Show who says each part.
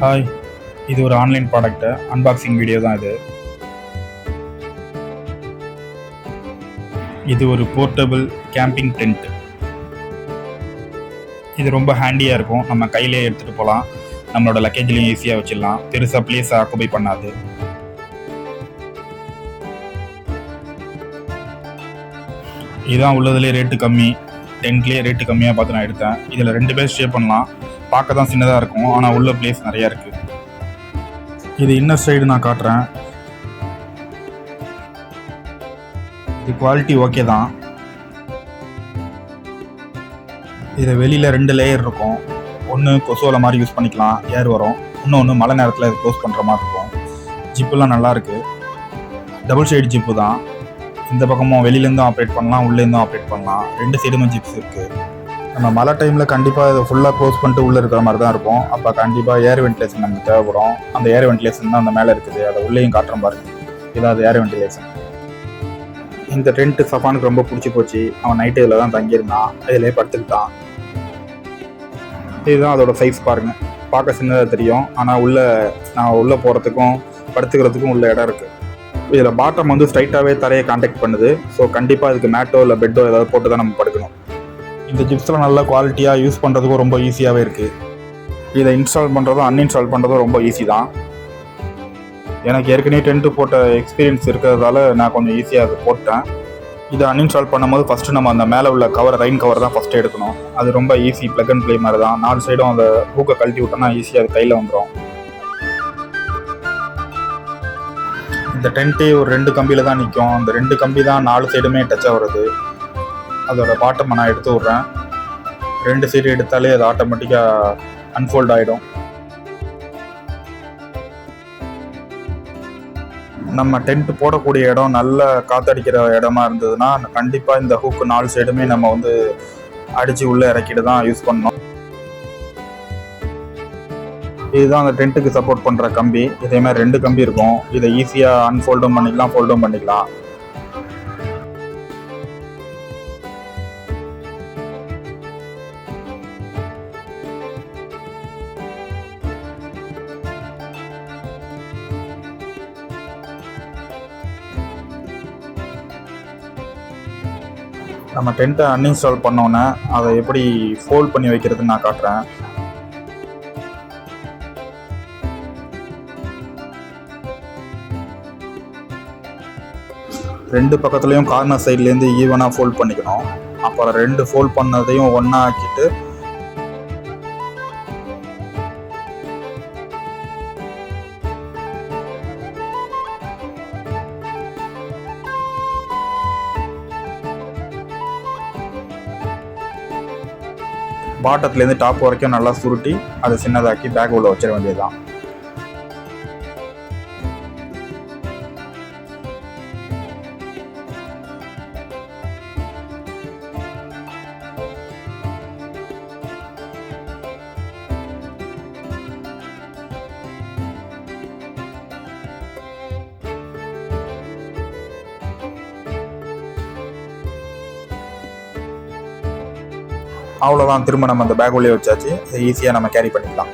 Speaker 1: Hi, இது ஒரு online product unboxing video தான் இது. இது ஒரு போர்ட்டபிள் கேம்பிங் டென்ட். இது ரொம்ப ஹேண்டியாக இருக்கும். நம்ம கையிலே எடுத்துகிட்டு போகலாம். நம்மளோட லக்கேஜ்லையும் ஈஸியாக வச்சிடலாம். பெருசாக பிளேஸை ஆக்குபை பண்ணாது. இதுதான் உள்ளதுலேயே ரேட்டு கம்மி. டென்ட்லேயே ரேட்டு கம்மியாக பார்த்து நான் எடுத்தேன். இதில் 2 பேர் ஸ்டே பண்ணலாம். பார்க்க தான் சின்னதாக இருக்கும், ஆனால் உள்ள பிளேஸ் நிறையா இருக்குது. இது இன்னர் சைடு நான் காட்டுறேன். இது குவாலிட்டி ஓகே தான். இதில் வெளியில் 2 லேயர் இருக்கும். ஒன்று கொசோலை மாதிரி யூஸ் பண்ணிக்கலாம், ஏர் வரும். இன்னொன்று மழை நேரத்தில் இது க்ளோஸ் பண்ணுற மாதிரி இருக்கும். ஜிப்புலாம் நல்லாயிருக்கு. டபுள் சைடு ஜிப்பு தான். இந்த பக்கமும் வெளியிலேருந்தும் ஆப்ரேட் பண்ணலாம், உள்ளேருந்தும் ஆப்ரேட் பண்ணலாம். 2 சைடுமே ஜிப்ஸ் இருக்குது. நம்ம மழை டைமில் கண்டிப்பாக இதை ஃபுல்லாக க்ளோஸ் பண்ணிட்டு உள்ளே இருக்கிற மாதிரி தான் இருக்கும். அப்போ கண்டிப்பாக ஏர் வென்டிலேஷன் நமக்கு தேவைப்படும். அந்த ஏர் வென்டிலேஷன் தான் அந்த மேலே இருக்குது. அதை உள்ளேயும் காட்டுறோம் பாருங்க. இதாவது ஏர் வென்டிலேஷன். இந்த டென்ட்டு சஃபானுக்கு ரொம்ப பிடிச்சி போச்சு. அவன் நைட்டு இதில் தான் தங்கியிருந்தான். இதிலே படுத்துக்கிட்டான். இதுதான் அதோட சைஸ் பாருங்கள். பார்க்க சின்னதாக தெரியும், ஆனால் உள்ளே போகிறதுக்கும் படுத்துக்கிறதுக்கும் உள்ள இடம் இருக்குது. இதில் பாட்டம் வந்து ஸ்ட்ரைட்டாகவே தரையை கான்டாக்ட் பண்ணுது. ஸோ கண்டிப்பாக இதுக்கு மேட்டோ இல்லை பெட்டோ ஏதாவது போட்டு தான் நம்ம படுக்கணும். இந்த ஜிப்ஸ்லாம் நல்ல குவாலிட்டியாக யூஸ் பண்ணுறதுக்கும் ரொம்ப ஈஸியாகவே இருக்குது. இதை இன்ஸ்டால் பண்ணுறதும் அன்இன்ஸ்டால் பண்ணுறதும் ரொம்ப ஈஸி தான். எனக்கு ஏற்கனவே டென்ட்டு போட்ட எக்ஸ்பீரியன்ஸ் இருக்கிறதால நான் கொஞ்சம் ஈஸியாக அதை போட்டேன். இதை அன்இன்ஸ்டால் பண்ணும்போது ஃபஸ்ட்டு நம்ம அந்த மேலே உள்ள கவர், ரெயின் கவர் தான் ஃபஸ்ட்டு எடுக்கணும். அது ரொம்ப ஈஸி, ப்ளக் அண்ட் ப்ளே மாதிரி தான். 4 சைடும் அந்த ஹூக்கை கழட்டி விட்டோம்னா ஈஸியாக அது கையில் வந்துடும். இந்த டென்ட்டு ஒரு 2 கம்பியில் தான் நிற்கும். அந்த 2 கம்பி தான் 4 சைடுமே டச் ஆகுறது. அதோட பாட்டமை நான் எடுத்து விட்றேன். 2 சைடு எடுத்தாலே அது ஆட்டோமேட்டிக்காக அன்ஃபோல்ட் ஆகிடும். நம்ம டென்ட் போடக்கூடிய இடம் நல்ல காற்றடிக்கிற இடமா இருந்ததுன்னா கண்டிப்பாக இந்த ஹூக்கு 4 சைடுமே நம்ம வந்து அடித்து உள்ளே இறக்கிட்டு தான் யூஸ் பண்ணணும். இதுதான் அந்த டென்ட்டுக்கு சப்போர்ட் பண்ணுற கம்பி. இதே மாதிரி 2 கம்பி இருக்கும். இதை ஈஸியாக அன்ஃபோல்டும் பண்ணிக்கலாம், ஃபோல்டும் பண்ணிக்கலாம். நம்ம டென்ட்டை அன்இன்ஸ்டால் பண்ணோன்னே அதை எப்படி ஃபோல்ட் பண்ணி வைக்கிறதுன்னு நான் காட்டுறேன். ரெண்டு பக்கத்துலேயும் கார்னர் சைட்லேருந்து ஈவனாக ஃபோல்ட் பண்ணிக்கணும். அப்புறம் 2 ஃபோல்ட் பண்ணதையும் ஒன்றா ஆக்கிட்டு பாட்டத்துலேருந்து டாப் வரைக்கும் நல்லா சுருட்டி அதை சின்னதாக்கி பேக் உள்ள வச்சிட வேண்டியதுதான். அவ்வளோதான், திரும்ப நம்ம அந்த பேக் உள்ளே வச்சாச்சு. ஈஸியாக நம்ம கேரி பண்ணிக்கலாம்.